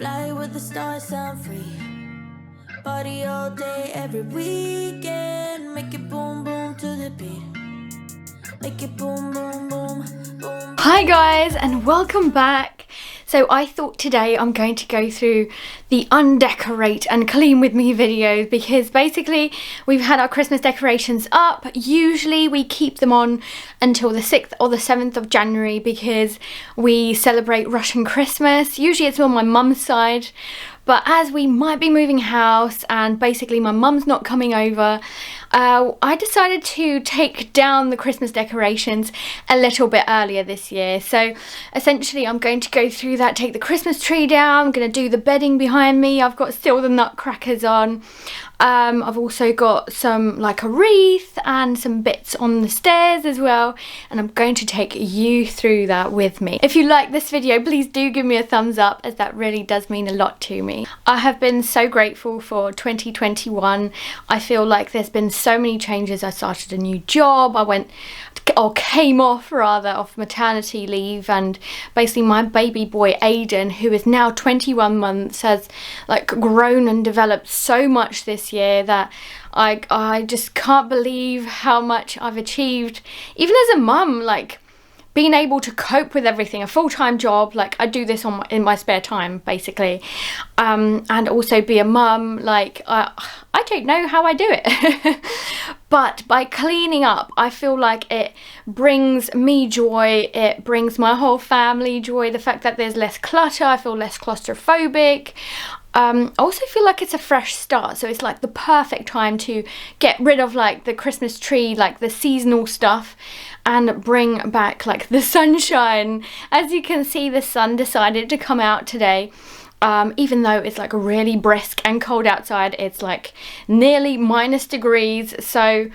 Fly with the stars, sound free. Party all day, every weekend. Make it boom, boom to the beat. Make it boom, boom, boom, boom. Hi guys, and welcome back. So I thought today I'm going to go through the Undecorate and Clean With Me videos because basically we've had our Christmas decorations up. Usually we keep them on until the 6th or the 7th of January because we celebrate Russian Christmas. Usually it's on my mum's side. But as we might be moving house and basically my mum's not coming over, I decided to take down the Christmas decorations a little bit earlier this year. So essentially I'm going to go through that, take the Christmas tree down, I'm going to do the bedding behind me, I've got still the nutcrackers on. I've also got some like a wreath and some bits on the stairs as well, and I'm going to take you through that with me. If you like this video, please do give me a thumbs up, as that really does mean a lot to me. I have been so grateful for 2021. I feel like there's been so many changes. I started a new job, came off maternity leave, and basically my baby boy Aiden, who is now 21 months, has like grown and developed so much this year that I just can't believe how much I've achieved, even as a mum, like being able to cope with everything, a full-time job, like I do this in my spare time basically, and also be a mum. Like I don't know how I do it. But by cleaning up, I feel like it brings me joy, it brings my whole family joy. The fact that there's less clutter, I feel less claustrophobic. I also feel like it's a fresh start, so it's like the perfect time to get rid of like the Christmas tree, like the seasonal stuff, and bring back like the sunshine. As you can see, the sun decided to come out today. Even though it's like really brisk and cold outside, it's like nearly -degrees. So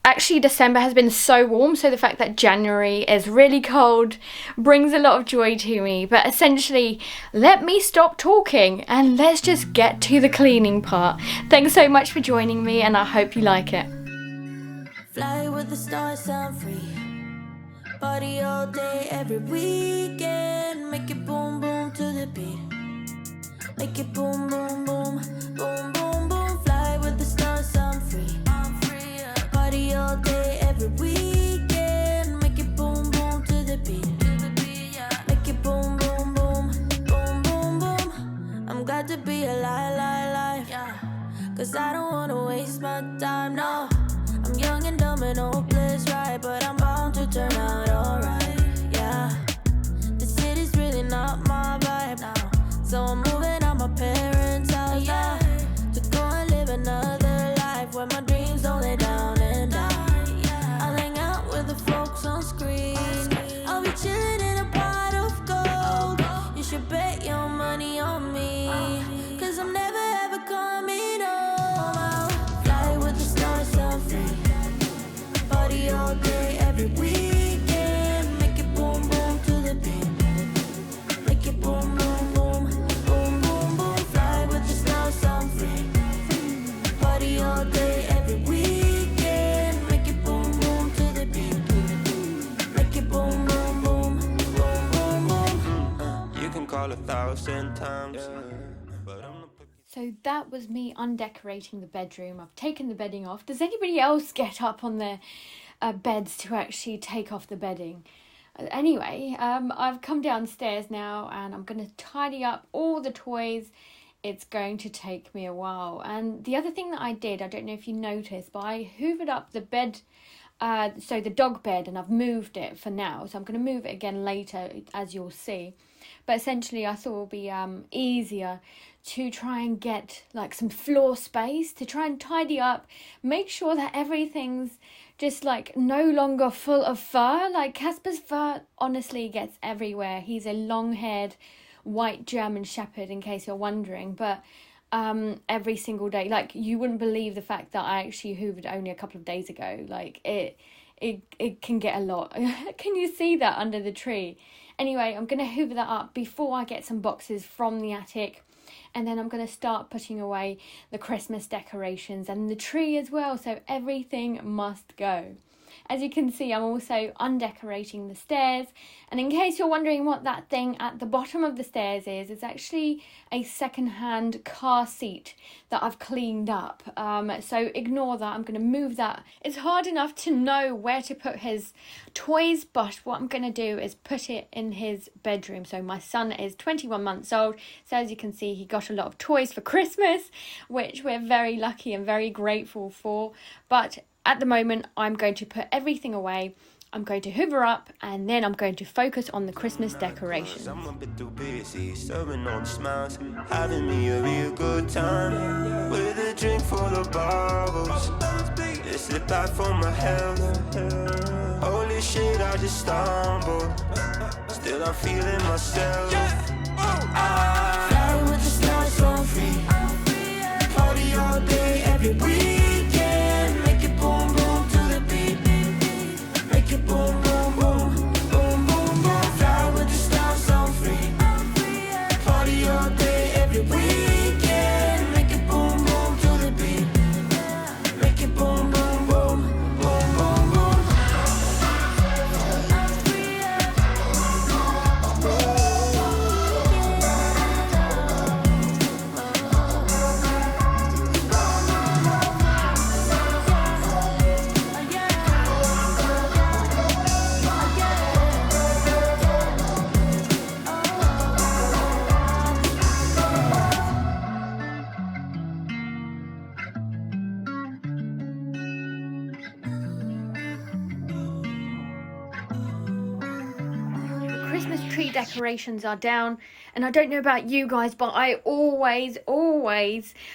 actually December has been so warm, so the fact that January is really cold brings a lot of joy to me. But essentially, let me stop talking and let's just get to the cleaning part. Thanks so much for joining me, and I hope you like it. Fly with the stars, sound free. Party all day, every weekend. Make it boom, boom to the beat. Make it boom, boom, boom, boom, boom, boom. Fly with the stars, sound free. Party all day, every weekend. Make it boom, boom to the beat. Make it boom, boom, boom, boom, boom, boom. I'm glad to be alive, cause I don't wanna waste my time, no. I'm young and dumb and hopeless, right? But I'm bound to turn out alright, yeah. The city's really not my vibe now, so I'm moving out my parents' house, yeah. To go and live another life where my dreams don't lay down and die. I'll hang out with the folks on screen. I'll be chilling in a pot of gold. You should bet your money on me, cause I'm never ever coming home. I'll fly with the stars, sound free. Party all day, every weekend. Make it boom, boom to the beat. Make it boom, boom, boom, boom, boom, boom. Fly with the stars, sound free. Party all day, every weekend. Make it boom, boom to the beat. Make it boom, boom, boom, boom, boom, boom. You can call 1,000 times, but I'm not. So that was me undecorating the bedroom. I've taken the bedding off. Does anybody else get up on their beds to actually take off the bedding? Anyway, I've come downstairs now and I'm going to tidy up all the toys. It's going to take me a while. And the other thing that I did, I don't know if you noticed, but I hoovered up the bed, so the dog bed, and I've moved it for now. So I'm going to move it again later, as you'll see. But essentially I thought it would be easier to try and get like some floor space, to try and tidy up, make sure that everything's just like no longer full of fur. Like Casper's fur honestly gets everywhere. He's a long-haired white German Shepherd, in case you're wondering, but every single day, like you wouldn't believe the fact that I actually hoovered only a couple of days ago. Like it can get a lot. Can you see that under the tree? Anyway, I'm going to hoover that up before I get some boxes from the attic, and then I'm going to start putting away the Christmas decorations and the tree as well, so everything must go. as you can see, I'm also undecorating the stairs. And in case you're wondering what that thing at the bottom of the stairs is, it's actually a second-hand car seat that I've cleaned up. So ignore that. I'm going to move that. It's hard enough to know where to put his toys, but what I'm going to do is put it in his bedroom. So my son is 21 months old. So as you can see, he got a lot of toys for Christmas, which we're very lucky and very grateful for. But at the moment, I'm going to put everything away. I'm going to hoover up, and then I'm going to focus on the Christmas decorations. I'm a bit too busy, serving all the smiles, having me a real good time. With a drink full of bubbles, it slipped out from my health. Holy shit, I just stumbled. Still I'm feeling myself. Fly with the stars so free. Party all day, every weekend. Make it boom, boom to the beat. Make it boom, boom, boom. Boom, boom, boom. Fly with the stars so free. Party all day, every weekend. Make it boom, boom to the beat. Make it boom, boom, boom. Boom, boom, boom. Christmas tree decorations are down, and I don't know about you guys, but I always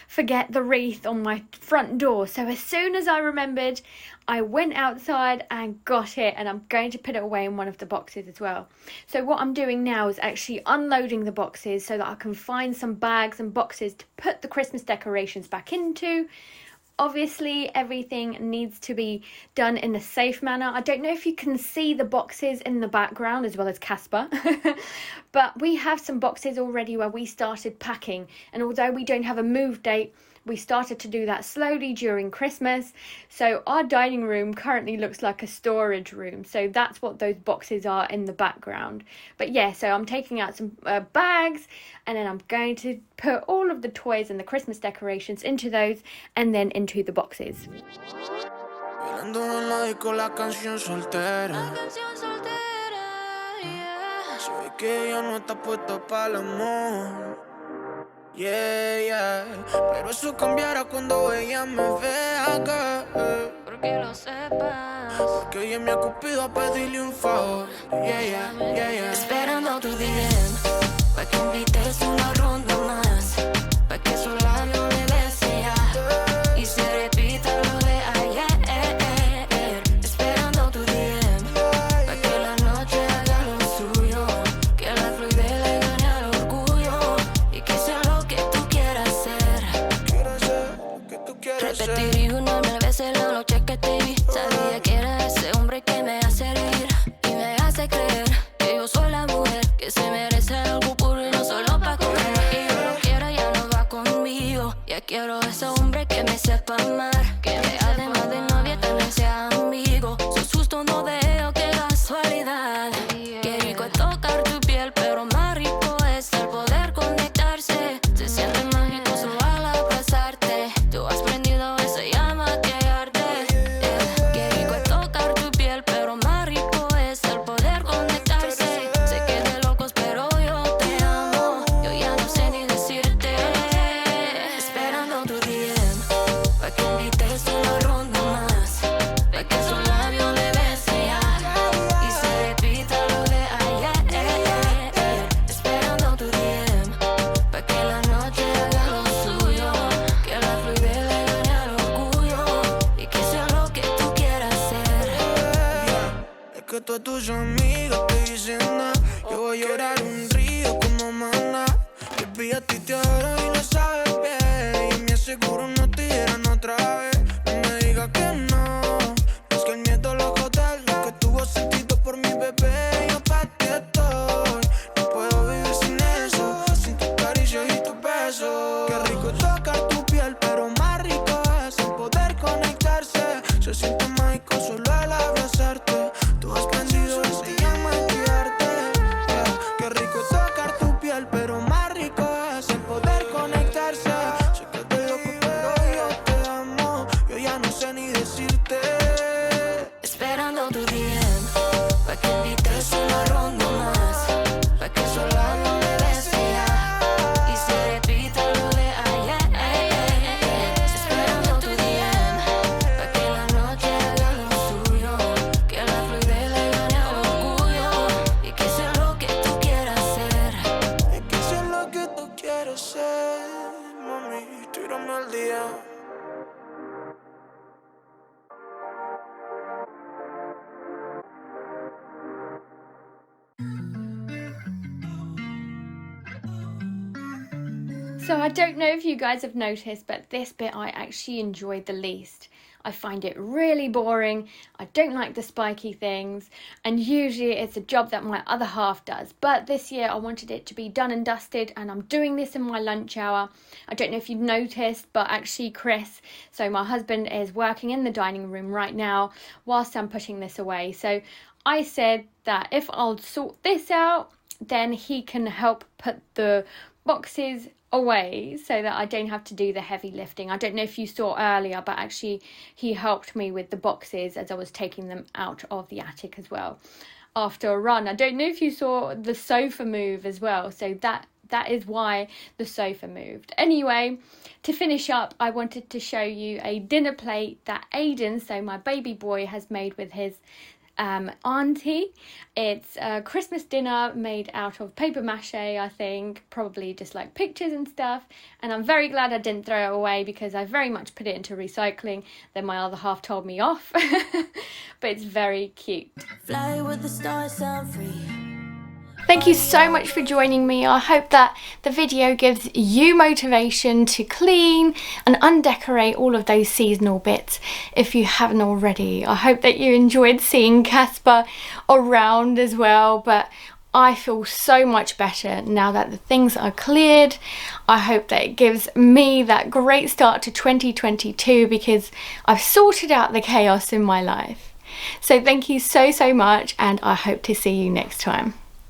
forget the wreath on my front door. So as soon as I remembered, I went outside and got it, and I'm going to put it away in one of the boxes as well. So what I'm doing now is actually unloading the boxes so that I can find some bags and boxes to put the Christmas decorations back into. Obviously, everything needs to be done in a safe manner. I don't know if you can see the boxes in the background as well as Casper, but we have some boxes already where we started packing. And although we don't have a move date, we started to do that slowly during Christmas. So our dining room currently looks like a storage room. So that's what those boxes are in the background. But yeah, so I'm taking out some bags, and then I'm going to put all of the toys and the Christmas decorations into those and then into the boxes. Bailando en la disco la canción soltera. Se ve que ella no está puesta para el amor. Yeah, yeah. Pero eso cambiará cuando ella me vea, girl. Porque lo sepas. Porque ella me ha cupido a pedirle un favor. Yeah, yeah, yeah, yeah. Esperando tu DM, pa' que invites una ronda más, pa' que su labio me bese ya y se repita lo de ayer. Esperando tu DM, pa' que la noche haga lo suyo, que la fluidez le gane al orgullo y que sea lo que tú quieras hacer. Quiero ser lo que tú quieras ser. Repetiría 1,000 veces la noche que te vi. Sabía que era ese hombre que me hace reír y me hace creer que yo soy la mujer que se merece algo puro y no solo pa' comer. Y yo lo quiero, ya no va conmigo. Ya quiero ese hombre que me sepa amar, que me además de novia también sea amigo. Su susto no veo, qué casualidad. Qué rico es tocar tu piel, pero más rico es el poder conectarse. Se siente mágico solo al abrazarte. Tú has prendido esa llama que arde. Qué rico es tocar tu piel, pero más rico es el poder conectarse. Sé que de locos, pero yo te amo. Yo ya no sé ni decirte. Esperando tu DM, pa' que invites una ronda más, pa' que su labio me bese ya y se repita lo de ayer. Esperando tu DM, pa' que la noche haga lo suyo, que la fluidez le gane al orgullo y que sea lo que tú quieras hacer. Es que todas tus amigas te dicen nada. Yo voy a llorar un río como maná. Baby, a ti te adoro y lo sabes bien. Y me aseguro no te hieran otra vez. No me digas que no. Es que el miedo lo jode. Lo que tuvo sentido por mi bebé. Yo pa' ti estoy. No puedo vivir sin eso, sin tus caricias y tus besos. Qué rico es tocar tu piel, pero más rico es el poder conectarse. Se siente mágico solo al hablar. So I don't know if you guys have noticed, but this bit I actually enjoyed the least. I find it really boring. I don't like the spiky things, and usually it's a job that my other half does. But this year I wanted it to be done and dusted, and I'm doing this in my lunch hour. I don't know if you've noticed, but actually Chris, so my husband, is working in the dining room right now whilst I'm putting this away. So I said that if I'll sort this out, then he can help put the boxes away so that I don't have to do the heavy lifting. I don't know if you saw earlier, but actually he helped me with the boxes as I was taking them out of the attic as well after a run. I don't know if you saw the sofa move as well, so that is why the sofa moved. Anyway, to finish up, I wanted to show you a dinner plate that Aiden, so my baby boy, has made with his auntie. It's a Christmas dinner made out of paper mache, I think, probably just like pictures and stuff, and I'm very glad I didn't throw it away because I very much put it into recycling. Then my other half told me off. But it's very cute. Fly with the stars, sound free. Thank you so much for joining me. I hope that the video gives you motivation to clean and undecorate all of those seasonal bits if you haven't already. I hope that you enjoyed seeing Casper around as well, but I feel so much better now that the things are cleared. I hope that it gives me that great start to 2022 because I've sorted out the chaos in my life. So thank you so much, and I hope to see you next time.